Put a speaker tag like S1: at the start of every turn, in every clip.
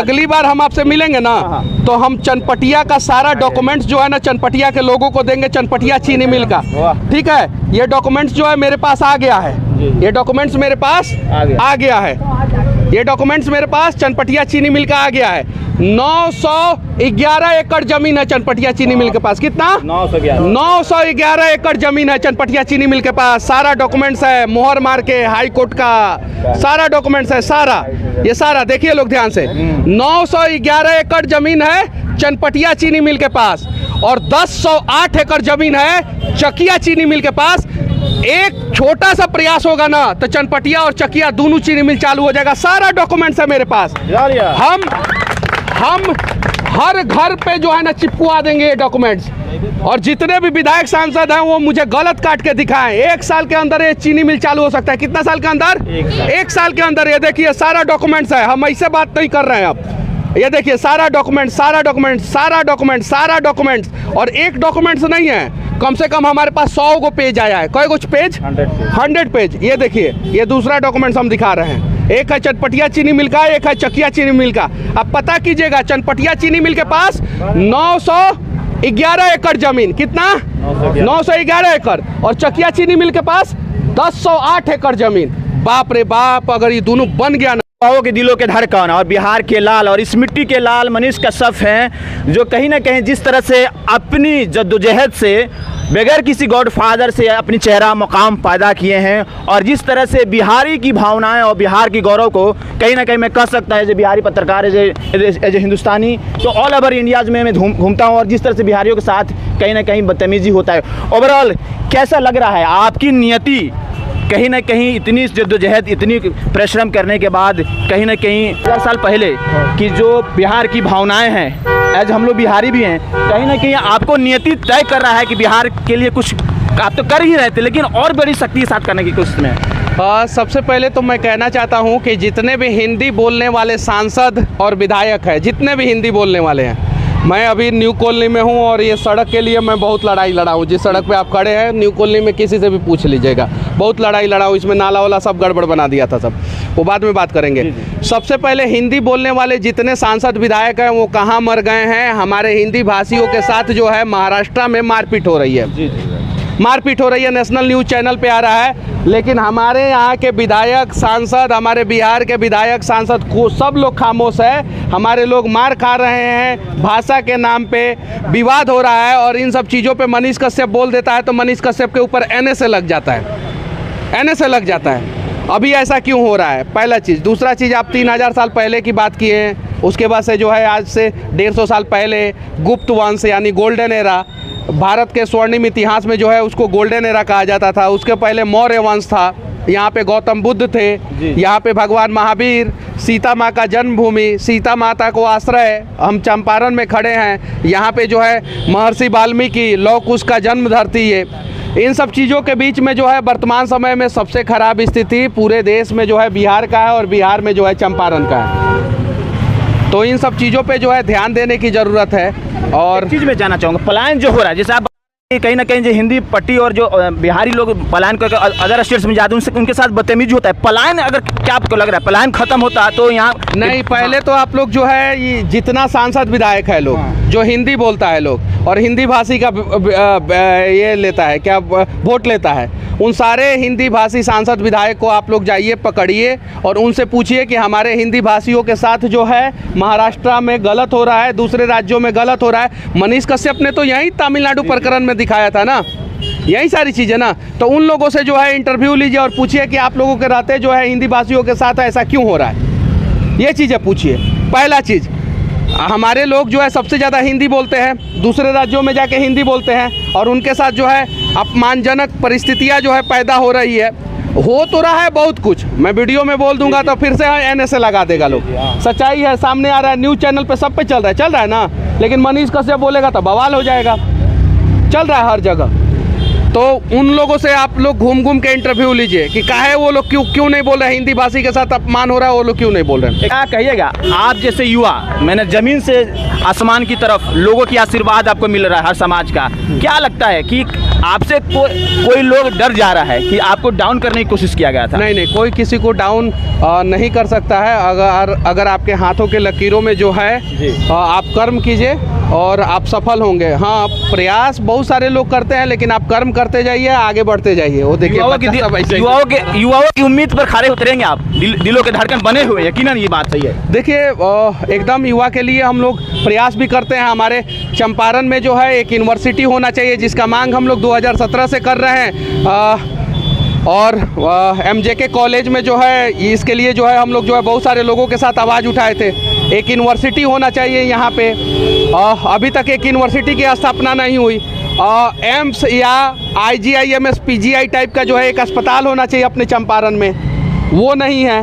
S1: अगली बार हम आपसे मिलेंगे ना तो हम चनपटिया का सारा डॉक्यूमेंट्स जो है ना चनपटिया के लोगों को देंगे, चनपटिया चीनी मिल का। ठीक है, ये डॉक्यूमेंट्स जो है मेरे पास आ गया है, ये डॉक्यूमेंट्स मेरे पास आ गया है, ये डॉक्यूमेंट्स मेरे पास चनपटिया चीनी मिल का आ गया है। 911 एकड़ जमीन है चनपटिया चीनी मिल के पास। कितना? 911 एकड़ जमीन है चनपटिया चीनी मिल के पास। सारा डॉक्यूमेंट्स है, मोहर मार के हाई कोर्ट का सारा डॉक्यूमेंट्स है, सारा ये सारा देखिए लोग ध्यान से। 911 एकड़ जमीन है चनपटिया चीनी मिल के पास और 1008 एकड़ जमीन है चकिया चीनी मिल के पास। एक छोटा सा प्रयास होगा ना तो चनपटिया और चकिया दोनों चीनी मिल चालू हो जाएगा। सारा डॉक्यूमेंट्स है मेरे पास। हम हर घर पे जो है ना चिपकवा देंगे ये डॉक्यूमेंट्स। और जितने भी विधायक सांसद हैं वो मुझे गलत काट के दिखाएं। 1 साल के अंदर ये चीनी मिल चालू हो सकता है। कितना साल के अंदर? 1 साल के अंदर। ये देखिए सारा डॉक्यूमेंट्स है, हम ऐसे बात नहीं कर रहे हैं अब। ये देखिए सारा डॉक्यूमेंट, सारा डॉक्यूमेंट, सारा डॉक्यूमेंट, सारा डॉक्यूमेंट्स। और एक डॉक्यूमेंट्स नहीं है, कम से कम हमारे पास 100 गो पेज आया है। कई कुछ पेज? 100 पेज। ये देखिए ये दूसरा डॉक्यूमेंट्स हम दिखा रहे हैं। एक है चनपटिया चीनी मिल का, एक है चकिया चीनी मिल का। अब पता कीजिएगा चनपटिया चीनी मिल के पास 911 एकड़ जमीन। कितना? 911 एकड़। और चकिया चीनी मिल के पास 1008 एकड़ जमीन। बाप रे बाप, अगर ये दोनों बन गया ना।
S2: के दिलों के धड़कन और बिहार के लाल और इस मिट्टी के लाल मनीष कश्यप हैं, जो कहीं ना कहीं जिस तरह से अपनी जद्दोजहद से बगैर किसी गॉडफादर से अपनी चेहरा मुकाम पैदा किए हैं और जिस तरह से बिहारी की भावनाएं और बिहार की गौरव को कहीं ना कहीं मैं कह सकता है जो बिहारी पत्रकार एज हिंदुस्तानी तो ऑल ओवर इंडियाज में मैं घूमता हूँ और जिस तरह से बिहारियों के साथ कहीं ना कहीं बदतमीजी होता है। ओवरऑल कैसा लग रहा है आपकी नियति? कहीं ना कहीं इतनी जद्दोजहद, इतनी परिश्रम करने के बाद कहीं ना कहीं 10 साल पहले कि जो बिहार की भावनाएं हैं, एज हम लोग बिहारी भी हैं, कहीं ना कहीं आपको नियति तय कर रहा है कि बिहार के लिए कुछ आप तो कर ही रहे थे लेकिन और बड़ी शक्ति के साथ करने की कोशिश में।
S1: सबसे पहले तो मैं कहना चाहता हूं कि जितने भी हिंदी बोलने वाले सांसद और विधायक हैं, जितने भी हिंदी बोलने वाले हैं, मैं अभी न्यू कॉलोनी में हूं और ये सड़क के लिए मैं बहुत लड़ाई लड़ा हूं। जिस सड़क पे आप खड़े हैं न्यू कॉलोनी में, किसी से भी पूछ लीजिएगा, बहुत लड़ाई लड़ा हूं। इसमें नाला वाला सब गड़बड़ बना दिया था, सब वो बाद में बात करेंगे। सबसे पहले हिंदी बोलने वाले जितने सांसद विधायक हैं वो कहाँ मर गए हैं? हमारे हिंदी भाषियों के साथ जो है महाराष्ट्र में मारपीट हो रही है, मारपीट हो रही है। नेशनल न्यूज़ चैनल पे आ रहा है। लेकिन हमारे यहाँ के विधायक सांसद, हमारे बिहार के विधायक सांसद को सब लोग खामोश है। हमारे लोग मार खा रहे हैं, भाषा के नाम पे विवाद हो रहा है और इन सब चीज़ों पे मनीष कश्यप बोल देता है तो मनीष कश्यप के ऊपर NSA लग जाता है, NSA लग जाता है। अभी ऐसा क्यों हो रहा है? पहला चीज़। दूसरा चीज़, आप 3000 साल पहले की बात किए हैं, उसके बाद से जो है आज से 150 साल पहले गुप्त वंश यानी गोल्डन एरा, भारत के स्वर्णिम इतिहास में जो है उसको गोल्डन एरा कहा जाता था। उसके पहले मौर्य वंश था, यहाँ पे गौतम बुद्ध थे, यहाँ पे भगवान महावीर, सीता माँ का जन्मभूमि, सीता माता को आश्रय। हम चंपारण में खड़े हैं, यहाँ पे जो है महर्षि वाल्मीकि, लौह कुश का जन्म धरती है। इन सब चीज़ों के बीच में जो है वर्तमान समय में सबसे खराब स्थिति पूरे देश में जो है बिहार का है और बिहार में जो है चंपारण का है। तो इन सब चीज़ों पे जो है ध्यान देने की ज़रूरत है। और
S2: चीज़ में जानना चाहूँगा, पलायन जो हो रहा है, जैसे आप कहीं ना कहीं जो हिंदी पट्टी और जो बिहारी लोग पलायन करके अदर स्टेट्स में जाते हैं उनके साथ बदतमीजी होता है। पलायन अगर क्या आपको लग रहा है पलायन खत्म होता है तो यहाँ
S1: नहीं? पहले तो आप लोग जो है ये जितना सांसद विधायक है लोग जो हिंदी बोलता है लोग और हिंदी भाषी का ये लेता है क्या वोट लेता है, उन सारे हिंदी भाषी सांसद विधायक को आप लोग जाइए पकड़िए और उनसे पूछिए कि हमारे हिंदी भाषियों के साथ जो है महाराष्ट्र में गलत हो रहा है, दूसरे राज्यों में गलत हो रहा है। मनीष कश्यप ने तो यही तमिलनाडु प्रकरण में दिखाया था ना, यही सारी चीज़ें ना। तो उन लोगों से जो है इंटरव्यू लीजिए और पूछिए कि आप लोगों के रहते जो है हिंदी भाषियों के साथ ऐसा क्यों हो रहा है, ये चीज़ें पूछिए। पहला चीज़, हमारे लोग जो है सबसे ज़्यादा हिंदी बोलते हैं, दूसरे राज्यों में जाके हिंदी बोलते हैं और उनके साथ जो है अपमानजनक परिस्थितियाँ जो है पैदा हो रही है। हो तो रहा है बहुत कुछ, मैं वीडियो में बोल दूंगा तो फिर से NSA लगा देगा लोग। सच्चाई है, सामने आ रहा है, न्यूज़ चैनल पे सब पे चल रहा है ना। लेकिन मनीष कश्यप बोलेगा तो बवाल हो जाएगा, चल रहा है हर जगह। तो उन लोगों से आप लोग घूम घूम के इंटरव्यू लीजिए कि काहे वो लोग क्यों नहीं बोल रहे, हिंदी भाषी के साथ अपमान हो रहा है, वो लोग क्यों नहीं बोल रहे।
S2: क्या कहिएगा आप जैसे युवा, मैंने जमीन से आसमान की तरफ लोगों की आशीर्वाद आपको मिल रहा है हर समाज का, क्या लगता है कि आपसे कोई लोग डर जा रहा है कि आपको डाउन करने की कोशिश किया गया था?
S1: नहीं नहीं, कोई किसी को डाउन नहीं कर सकता है। अगर आपके हाथों के लकीरों में जो है आप कर्म कीजिए और आप सफल होंगे। हाँ, प्रयास बहुत सारे लोग करते हैं, लेकिन आप कर्म करते जाइए, आगे बढ़ते जाइए। वो देखिए
S2: युवाओं की उम्मीद पर खड़े उतरेंगे आप, दिलों के धड़कन बने हुए, यकीनन ये बात सही है।
S1: देखिए, एकदम युवा के लिए हम लोग प्रयास भी करते हैं। हमारे चंपारण में जो है एक यूनिवर्सिटी होना चाहिए, जिसका मांग हम लोग 2017 से कर रहे हैं। और MJK कॉलेज में जो है इसके लिए जो है हम लोग जो है बहुत सारे लोगों के साथ आवाज़ उठाए थे। एक यूनिवर्सिटी होना चाहिए यहाँ पे। अभी तक एक यूनिवर्सिटी की स्थापना नहीं हुई। एम्स या IGIMS PGI टाइप का जो है एक अस्पताल होना चाहिए अपने चंपारण में, वो नहीं है।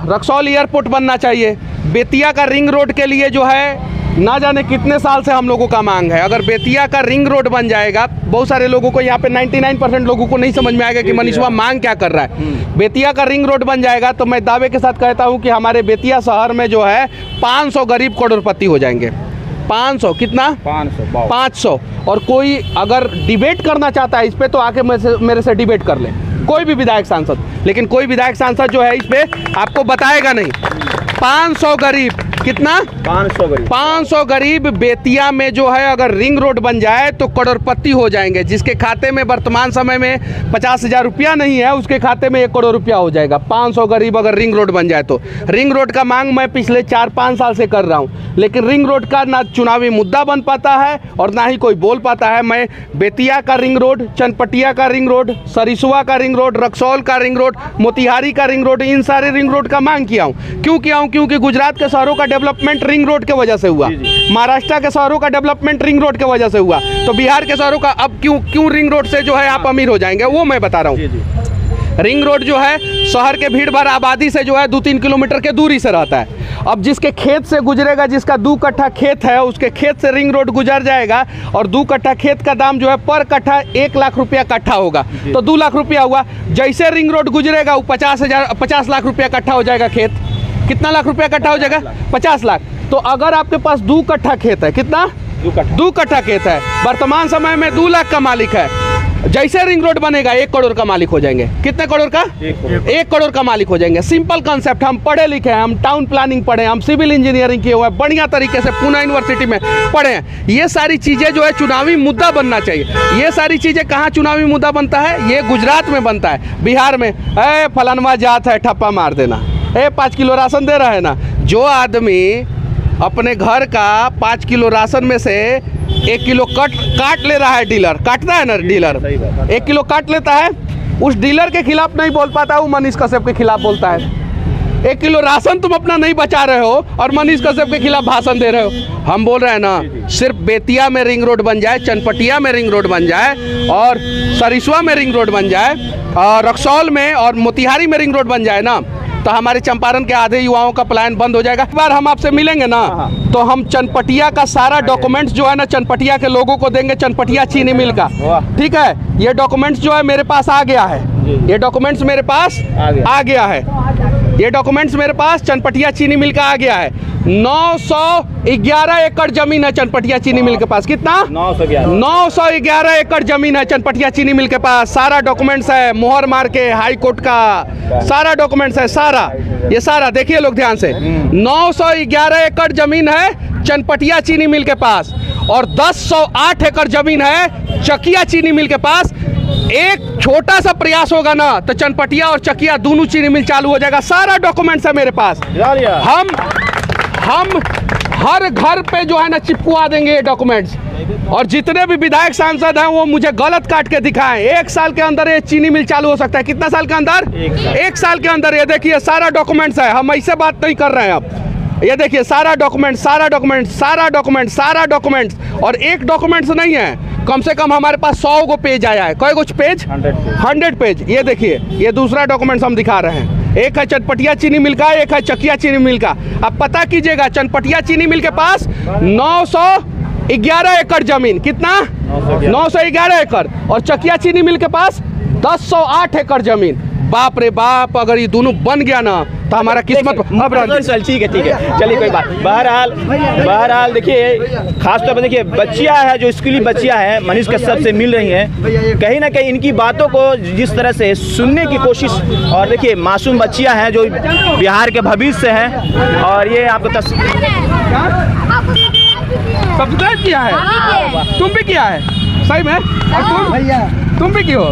S1: रक्सौल एयरपोर्ट बनना चाहिए। बेतिया का रिंग रोड के लिए जो है ना जाने कितने साल से हम लोगों का मांग है। अगर बेतिया का रिंग रोड बन जाएगा, बहुत सारे लोगों को यहाँ पे 99% लोगों को नहीं समझ में आएगा कि मनीषवा मांग क्या कर रहा है। बेतिया का रिंग रोड बन जाएगा तो मैं दावे के साथ कहता हूँ कि हमारे बेतिया शहर में जो है 500 गरीब करोड़पति हो जाएंगे। 500 कितना? 500। और कोई अगर डिबेट करना चाहता है इस पर तो आके मेरे से डिबेट कर ले, कोई भी विधायक सांसद। लेकिन कोई विधायक सांसद जो है इस पर आपको बताएगा नहीं। 500 गरीब कितना? 500 गरीब बेतिया में जो है अगर रिंग रोड बन जाए तो करोड़पति हो जाएंगे। जिसके खाते में वर्तमान समय में 50,000 रुपया नहीं है, उसके खाते में 1 करोड़ रुपया हो जाएगा। 500 गरीब अगर रिंग रोड बन जाए तो। रिंग रोड का मांग मैं पिछले 4-5 साल से कर रहा हूँ, लेकिन रिंग रोड का ना चुनावी मुद्दा बन पाता है और ना ही कोई बोल पाता है। मैं बेतिया का रिंग रोड, चनपटिया का रिंग रोड, सरिसुआ का रिंग रोड, रक्सौल का रिंग रोड, मोतिहारी का रिंग रोड, इन सारे रिंग रोड का मांग किया हूँ। क्यों किया हूँ? क्योंकि गुजरात के शहरों का डेवलपमेंट रिंग रोड के वजह से हुआ, महाराष्ट्र के शहरों का डेवलपमेंट रिंग रोड के वजह से हुआ, तो बिहार के शहरों का अब क्यों रिंग रोड से जो है आप अमीर हो जाएंगे, वो मैं बता रहा हूँ। रिंग रोड जो है शहर के भीड़ भाड़ आबादी से जो है 2-3 किलोमीटर के दूरी से रहता है। अब जिसके खेत से गुजरेगा, जिसका 2 कट्ठा खेत है, उसके खेत से रिंग रोड गुजर जाएगा और 2 कट्ठा खेत का दाम जो है पर कट्ठा 1 लाख रुपया कट्ठा होगा, तो 2 लाख रुपया हुआ। जैसे रिंग रोड गुजरेगा वो 50 लाख रुपया कट्ठा हो जाएगा खेत। कितना लाख रुपया कट्ठा हो जाएगा? 50 लाख। तो अगर आपके पास 2 कट्ठा खेत है, कितना? 2 कट्ठा खेत है, वर्तमान समय में 2 लाख का मालिक है। जैसे रिंग रोड बनेगा 1 करोड़ का मालिक हो जाएंगे। कितने करोड़ का? 1 करोड़ का मालिक हो जाएंगे। Simple concept. हम पढ़े लिखे हैं, हम टाउन प्लानिंग पढ़े, हम सिविल इंजीनियरिंग किए हुए हैं, बढ़िया तरीके से पूना यूनिवर्सिटी में पढ़े हैं। ये सारी चीज़ें जो है चुनावी मुद्दा बनना चाहिए। ये सारी चीज़ें कहाँ चुनावी मुद्दा बनता है? ये गुजरात में बनता है, बिहार में। फलानवा जात है, ठप्पा मार देना। 5 किलो राशन दे रहा है ना। जो आदमी अपने घर का 5 किलो राशन में से 1 किलो काट ले रहा है, डीलर काटता है ना, डीलर 1 किलो काट लेता है, उस डीलर के खिलाफ नहीं बोल पाता, वो मनीष कश्यप के खिलाफ बोलता है। 1 किलो राशन तुम अपना नहीं बचा रहे हो और मनीष कश्यप के खिलाफ भाषण दे रहे हो। हम बोल रहे हैं ना, सिर्फ बेतिया में रिंग रोड बन जाए, चनपटिया में रिंग रोड बन जाए और सरिसुआ में रिंग रोड बन जाए, रक्सौल में और मोतिहारी में रिंग रोड बन जाए ना, तो हमारे चंपारण के आधे युवाओं का पलायन बंद हो जाएगा। एक बार हम आपसे मिलेंगे ना तो हम चनपटिया का सारा डॉक्यूमेंट्स जो है ना चनपटिया के लोगों को देंगे, चनपटिया चीनी मिल का। ठीक है, ये डॉक्यूमेंट्स जो है मेरे पास आ गया है, ये डॉक्यूमेंट्स मेरे पास आ गया है, ये डॉक्यूमेंट्स मेरे पास चनपटिया चीनी मिल का आ गया है। 911 एकड़ जमीन है चनपटिया चीनी मिल के पास। कितना? 911 एकड़ जमीन है चनपटिया चीनी मिल के पास। सारा डॉक्यूमेंट्स है, मोहर मार के हाई कोर्ट का सारा डॉक्यूमेंट्स है, सारा ये सारा देखिए लोग ध्यान से। 911 एकड़ जमीन है चनपटिया चीनी मिल के पास और 1008 एकड़ जमीन है चकिया चीनी मिल के पास। एक छोटा सा प्रयास होगा ना तो चनपटिया और चकिया दोनों चीनी मिल चालू हो जाएगा। सारा डॉक्यूमेंट्स है मेरे पास। हम हर घर पे जो है ना चिपकवा देंगे ये डॉक्यूमेंट्स। और जितने भी विधायक सांसद हैं वो मुझे गलत काट के दिखाएं। 1 साल के अंदर ये चीनी मिल चालू हो सकता है। कितना साल के अंदर? 1 साल के अंदर। ये देखिए सारा डॉक्यूमेंट्स है, हम ऐसे बात नहीं कर रहे हैं अब। ये देखिए सारा डॉक्यूमेंट, सारा डॉक्यूमेंट, सारा डॉक्यूमेंट, सारा डॉक्यूमेंट्स। और एक डॉक्यूमेंट्स नहीं है, कम से कम हमारे पास 100 गो पेज आया है। कई कुछ पेज? 100 पेज। ये देखिए ये दूसरा डॉक्यूमेंट्स हम दिखा रहे हैं। एक है चनपटिया चीनी मिल का, एक है चकिया चीनी मिल का। अब पता कीजिएगा चनपटिया चीनी मिल के पास 911 एकड़ जमीन। कितना? 911 एकड़। और चकिया चीनी मिल के पास 1008 एकड़ जमीन। बाप रे बाप, अगर ये दोनों बन गया ना तो हमारा किस्मत अब
S2: चल ठीक है चलिए कोई बात। बहरहाल देखिए, खास तौर पर देखिए बच्चियां हैं जो स्कूली बच्चियां हैं मनीष कश्यप से मिल रही हैं, कहीं ना कहीं इनकी बातों को जिस तरह से सुनने की कोशिश, और देखिए मासूम बच्चियां हैं जो बिहार के भविष्य हैं, और ये आपको
S1: सब्सक्राइब किया है, तुम भी किया है सही में, और तुम भी क्यों?